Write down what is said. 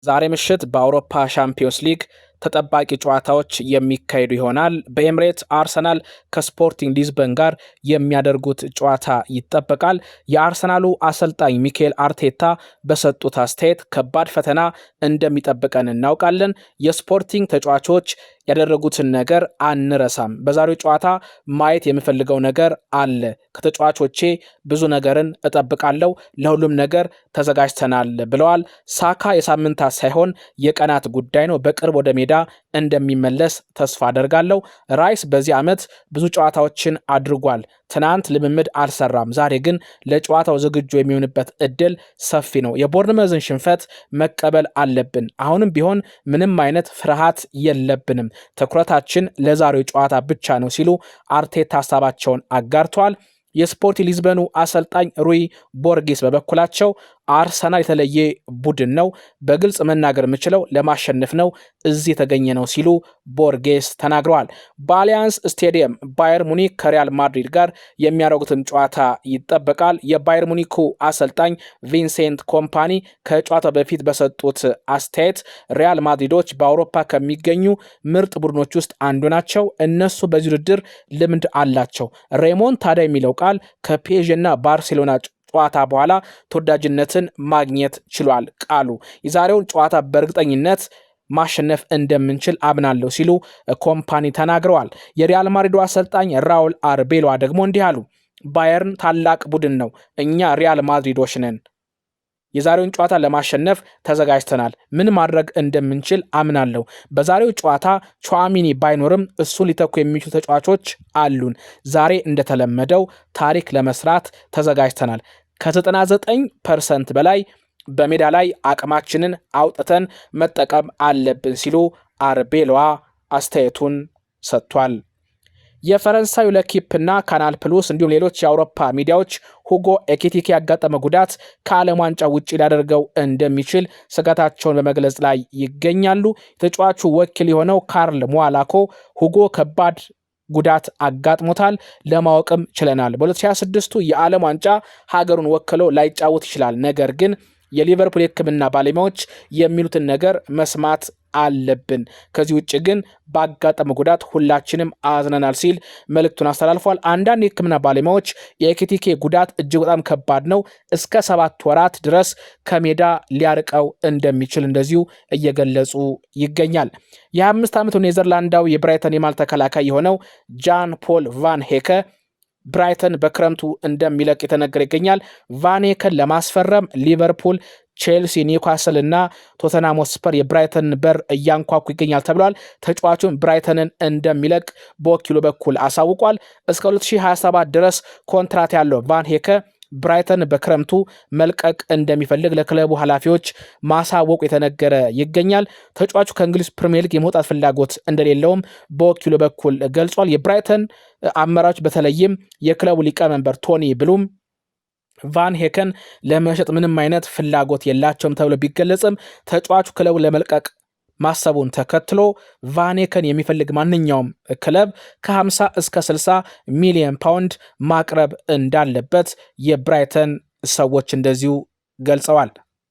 ዛሬ ምሽት በአውሮፓ ሻምፒዮንስ ሊግ ተጠባቂ ጨዋታዎች የሚካሄዱ ይሆናል። በኤምሬት አርሰናል ከስፖርቲንግ ሊዝበን ጋር የሚያደርጉት ጨዋታ ይጠበቃል። የአርሰናሉ አሰልጣኝ ሚኬል አርቴታ በሰጡት አስተያየት ከባድ ፈተና እንደሚጠብቀን እናውቃለን። የስፖርቲንግ ተጫዋቾች ያደረጉትን ነገር አንረሳም። በዛሬው ጨዋታ ማየት የምፈልገው ነገር አለ። ከተጫዋቾቼ ብዙ ነገርን እጠብቃለሁ። ለሁሉም ነገር ተዘጋጅተናል ብለዋል። ሳካ የሳምንታት ሳይሆን የቀናት ጉዳይ ነው። በቅርብ ወደ ሜዳ እንደሚመለስ ተስፋ አደርጋለሁ። ራይስ በዚህ ዓመት ብዙ ጨዋታዎችን አድርጓል። ትናንት ልምምድ አልሰራም። ዛሬ ግን ለጨዋታው ዝግጁ የሚሆንበት እድል ሰፊ ነው። የቦርንመዝን ሽንፈት መቀበል አለብን። አሁንም ቢሆን ምንም አይነት ፍርሃት የለብንም። ትኩረታችን ለዛሬው ጨዋታ ብቻ ነው ሲሉ አርቴታ ሀሳባቸውን አጋርተዋል። የስፖርቲንግ ሊዝበኑ አሰልጣኝ ሩይ ቦርጌስ በበኩላቸው አርሰናል የተለየ ቡድን ነው፣ በግልጽ መናገር የምችለው ለማሸነፍ ነው እዚህ የተገኘ ነው ሲሉ ቦርጌስ ተናግረዋል። በአሊያንስ ስቴዲየም ባየር ሙኒክ ከሪያል ማድሪድ ጋር የሚያደርጉትን ጨዋታ ይጠበቃል። የባየር ሙኒኩ አሰልጣኝ ቪንሴንት ኮምፓኒ ከጨዋታው በፊት በሰጡት አስተያየት ሪያል ማድሪዶች በአውሮፓ ከሚገኙ ምርጥ ቡድኖች ውስጥ አንዱ ናቸው። እነሱ በዚህ ውድድር ልምድ አላቸው። ሬሞን ታዲያ የሚለው ቃል ከፒኤስጂ እና ባርሴሎና ጨዋታ በኋላ ተወዳጅነትን ማግኘት ችሏል። ቃሉ የዛሬውን ጨዋታ በእርግጠኝነት ማሸነፍ እንደምንችል አምናለሁ ሲሉ ኮምፓኒ ተናግረዋል። የሪያል ማድሪዱ አሰልጣኝ ራውል አርቤሏ ደግሞ እንዲህ አሉ። ባየርን ታላቅ ቡድን ነው፣ እኛ ሪያል ማድሪዶች ነን። የዛሬውን ጨዋታ ለማሸነፍ ተዘጋጅተናል። ምን ማድረግ እንደምንችል አምናለሁ። በዛሬው ጨዋታ ቹዋሚኒ ባይኖርም እሱን ሊተኩ የሚችሉ ተጫዋቾች አሉን። ዛሬ እንደተለመደው ታሪክ ለመስራት ተዘጋጅተናል። ከ99% በላይ በሜዳ ላይ አቅማችንን አውጥተን መጠቀም አለብን ሲሉ አርቤሏ አስተያየቱን ሰጥቷል። የፈረንሳዩ ለኪፕ እና ካናል ፕሉስ እንዲሁም ሌሎች የአውሮፓ ሚዲያዎች ሁጎ ኤኪቲኬ ያጋጠመ ጉዳት ከዓለም ዋንጫ ውጭ ሊያደርገው እንደሚችል ስጋታቸውን በመግለጽ ላይ ይገኛሉ። የተጫዋቹ ወኪል የሆነው ካርል ሟላኮ ሁጎ ከባድ ጉዳት አጋጥሞታል ለማወቅም ችለናል። በ2026 የዓለም ዋንጫ ሀገሩን ወክሎ ላይጫወት ይችላል። ነገር ግን የሊቨርፑል የሕክምና ባለሙያዎች የሚሉትን ነገር መስማት አለብን። ከዚህ ውጭ ግን ባጋጠመ ጉዳት ሁላችንም አዝነናል ሲል መልእክቱን አስተላልፏል። አንዳንድ የሕክምና ባለሙያዎች የኤኪቲኬ ጉዳት እጅግ በጣም ከባድ ነው፣ እስከ 7 ወራት ድረስ ከሜዳ ሊያርቀው እንደሚችል እንደዚሁ እየገለጹ ይገኛል። የ25 ዓመቱ ኔዘርላንዳዊ የብራይተን የማል ተከላካይ የሆነው ጃን ፖል ቫን ሄከ ብራይተን በክረምቱ እንደሚለቅ የተነገረ ይገኛል። ቫን ሄከን ለማስፈረም ሊቨርፑል፣ ቼልሲ፣ ኒውካስል እና ቶተንሃም ሆትስፐር የብራይተን በር እያንኳኩ ይገኛል ተብሏል። ተጫዋቹን ብራይተንን እንደሚለቅ በወኪሉ በኩል አሳውቋል። እስከ 2027 ድረስ ኮንትራት ያለው ቫን ሄከ ብራይተን በክረምቱ መልቀቅ እንደሚፈልግ ለክለቡ ኃላፊዎች ማሳወቁ የተነገረ ይገኛል። ተጫዋቹ ከእንግሊዝ ፕሪሚየር ሊግ የመውጣት ፍላጎት እንደሌለውም በወኪሉ በኩል ገልጿል። የብራይተን አመራሮች በተለይም የክለቡ ሊቀመንበር ቶኒ ብሉም ቫን ሄከን ለመሸጥ ምንም አይነት ፍላጎት የላቸውም ተብሎ ቢገለጽም ተጫዋቹ ክለቡ ለመልቀቅ ማሰቡን ተከትሎ ቫን ሄከን የሚፈልግ ማንኛውም ክለብ ከ50 እስከ 60 ሚሊዮን ፓውንድ ማቅረብ እንዳለበት የብራይተን ሰዎች እንደዚሁ ገልጸዋል።